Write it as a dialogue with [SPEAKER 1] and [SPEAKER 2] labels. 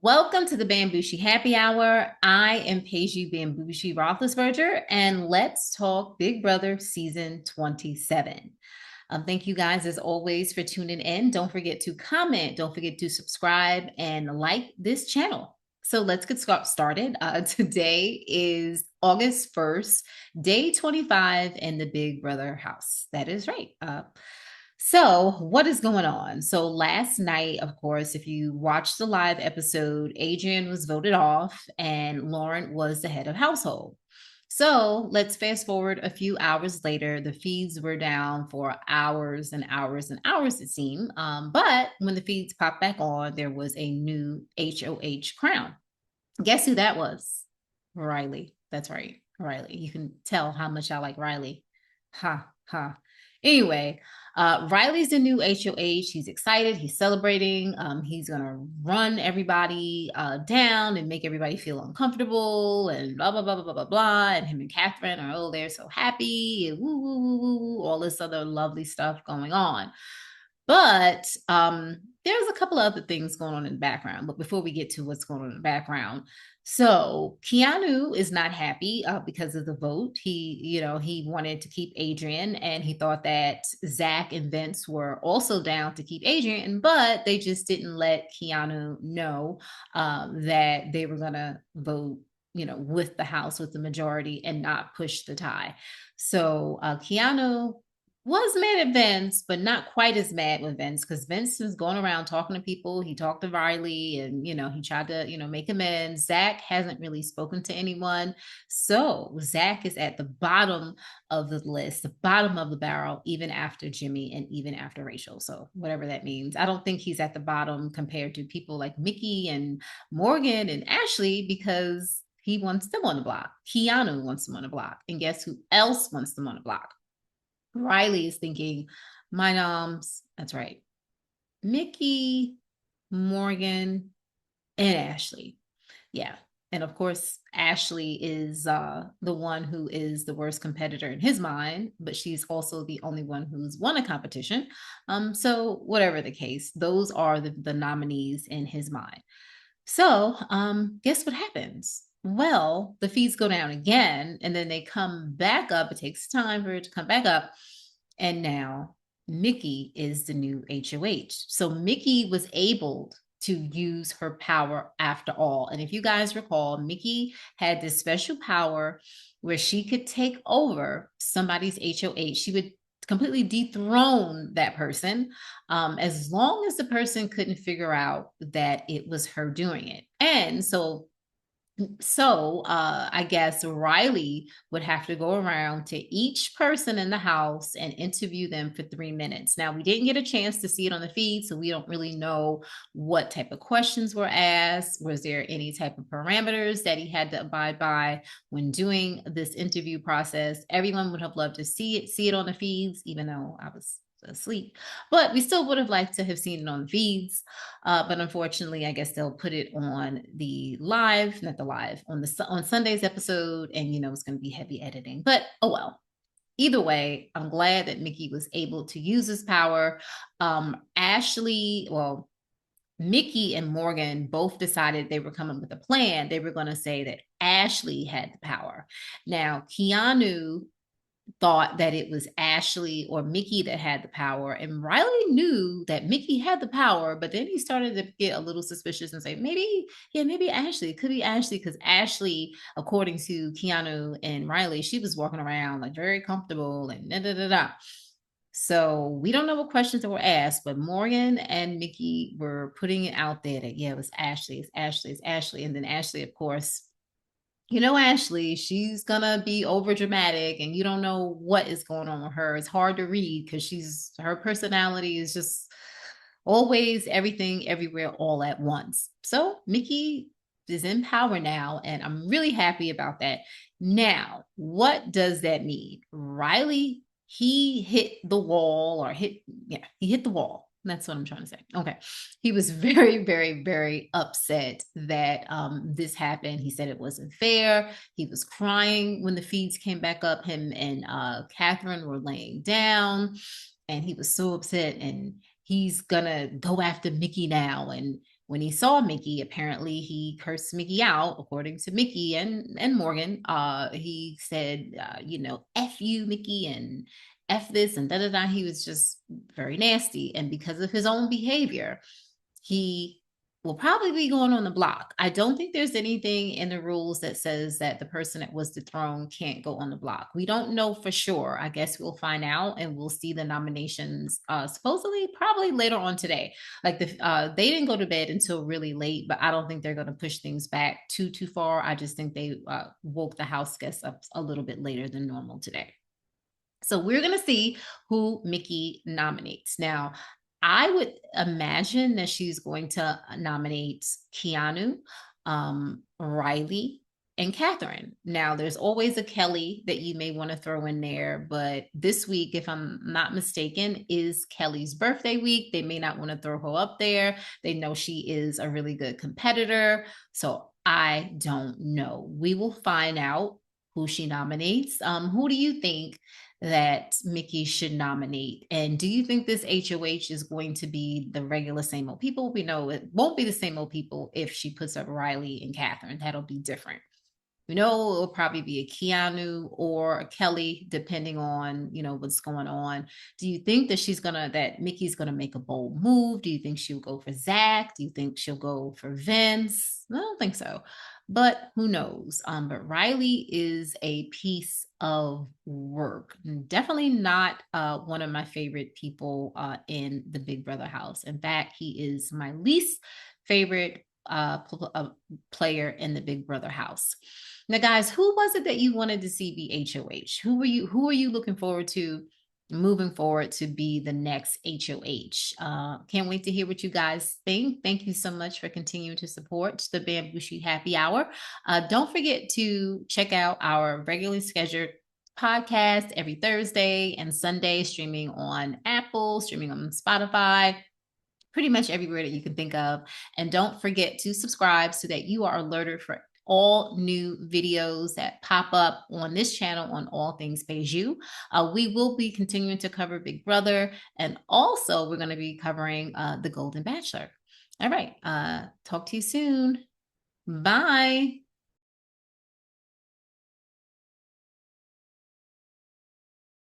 [SPEAKER 1] Welcome to the Bamgboshe Happy Hour. I am Paige Bamgboshe Roethlisberger, and let's talk Big Brother Season 27. Thank you guys, as always, for tuning in. Don't forget to comment. Don't forget to subscribe and like this channel. So let's get started. Today is August 1st, day 25 in the Big Brother house. That is right. So, what is going on? So, last night, of course, if you watched the live episode, Adrian was voted off and Lauren was the head of household. So, let's fast forward a few hours later. The feeds were down for hours and hours and hours, it seemed. But when the feeds popped back on, there was a new HOH crown. Guess who that was? Rylie. That's right, Rylie. You can tell how much I like Rylie. Ha, ha. Anyway, Riley's the new HOH. He's excited. He's celebrating. He's going to run everybody down and make everybody feel uncomfortable and blah, blah, blah, blah, blah, blah, blah. And him and Catherine are, oh, they're so happy. And woo, woo, woo, woo, woo, all this other lovely stuff going on. But there's a couple of other things going on in the background. But before we get to what's going on in the background, so Keanu is not happy because of the vote. He wanted to keep Adrian, and he thought that Zach and Vince were also down to keep Adrian, but they just didn't let Keanu know that they were gonna vote, with the House with the majority and not push the tie. So Keanu was mad at Vince, but not quite as mad with Vince because Vince was going around talking to people. He talked to Rylie and, he tried to, make amends. Zach hasn't really spoken to anyone. So Zach is at the bottom of the list, the bottom of the barrel, even after Jimmy and even after Rachel. So whatever that means. I don't think he's at the bottom compared to people like Mickey and Morgan and Ashley because he wants them on the block. Keanu wants them on the block. And guess who else wants them on the block? Rylie is thinking, my noms, that's right, Mickey, Morgan, and Ashley. Yeah. And of course, Ashley is the one who is the worst competitor in his mind, but she's also the only one who's won a competition. So whatever the case, those are the nominees in his mind. So guess what happens? Well, the fees go down again, and then they come back up. It takes time for it to come back up. And now Mickey is the new HOH. So Mickey was able to use her power after all. And if you guys recall, Mickey had this special power where she could take over somebody's HOH. She would completely dethrone that person as long as the person couldn't figure out that it was her doing it. And so I guess Rylie would have to go around to each person in the house and interview them for 3 minutes. Now, we didn't get a chance to see it on the feed, so we don't really know what type of questions were asked. Was there any type of parameters that he had to abide by when doing this interview process? Everyone would have loved to see it on the feeds, even though I was asleep, but we still would have liked to have seen it on the feeds. But unfortunately, I guess they'll put it on the live, not the live, on Sunday's episode, and it's going to be heavy editing. But oh well. Either way, I'm glad that Mickey was able to use his power. Mickey and Morgan both decided they were coming with a plan. They were going to say that Ashley had the power. Now, Keanu thought that it was Ashley or Mickey that had the power. And Rylie knew that Mickey had the power, but then he started to get a little suspicious and say, maybe Ashley. It could be Ashley because Ashley, according to Keanu and Rylie, she was walking around like very comfortable and da da da da. So we don't know what questions that were asked, but Morgan and Mickey were putting it out there that, yeah, it was Ashley, it's Ashley, it's Ashley. And then Ashley, of course, Ashley, she's gonna be over dramatic and you don't know what is going on with her. It's hard to read because her personality is just always everything, everywhere, all at once. So Mickey is in power now, and I'm really happy about that. Now, what does that mean? Rylie, he hit the wall he hit the wall. That's what I'm trying to say. Okay. He was very, very, very upset that this happened. He said it wasn't fair. He was crying when the feeds came back up. Him and Catherine were laying down, and he was so upset. And he's gonna go after Mickey now. And When he saw Mickey, apparently he cursed Mickey out, according to Mickey and Morgan. He said, F you, Mickey, and F this and da da da. He was just very nasty. And because of his own behavior, he will probably be going on the block. I don't think there's anything in the rules that says that the person that was dethroned can't go on the block. We don't know for sure. I guess we'll find out and we'll see the nominations supposedly probably later on today. Like they didn't go to bed until really late, but I don't think they're going to push things back too far. I just think they woke the house guests up a little bit later than normal today. So we're going to see who Mickey nominates. Now, I would imagine that she's going to nominate Keanu, Rylie, and Catherine. Now, there's always a Kelly that you may want to throw in there, but this week, if I'm not mistaken, is Kelly's birthday week. They may not want to throw her up there. They know she is a really good competitor. So I don't know. We will find out who she nominates. Who do you think that Mickey should nominate? And do you think this HOH is going to be the regular same old people? We know it won't be the same old people if she puts up Rylie and Catherine. That'll be different. We know it'll probably be a Keanu or a Kelly, depending on, what's going on. Do you think that that Mickey's gonna make a bold move? Do you think she'll go for Zach? Do you think she'll go for Vince? I don't think so, but who knows? But Rylie is a piece of work. Definitely not one of my favorite people in the Big Brother house. In fact, he is my least favorite player in the Big Brother house. Now, guys, who was it that you wanted to see be HOH? Who are you looking forward to moving forward to be the next HOH? Can't wait to hear what you guys think. Thank you so much for continuing to support the Bamgboshe Happy Hour. Don't forget to check out our regularly scheduled podcast every Thursday and Sunday, streaming on Apple, streaming on Spotify, pretty much everywhere that you can think of. And don't forget to subscribe so that you are alerted for all new videos that pop up on this channel on all things Beijing. We will be continuing to cover Big Brother, and also we're going to be covering the Golden Bachelor. All right. Talk to you soon. Bye.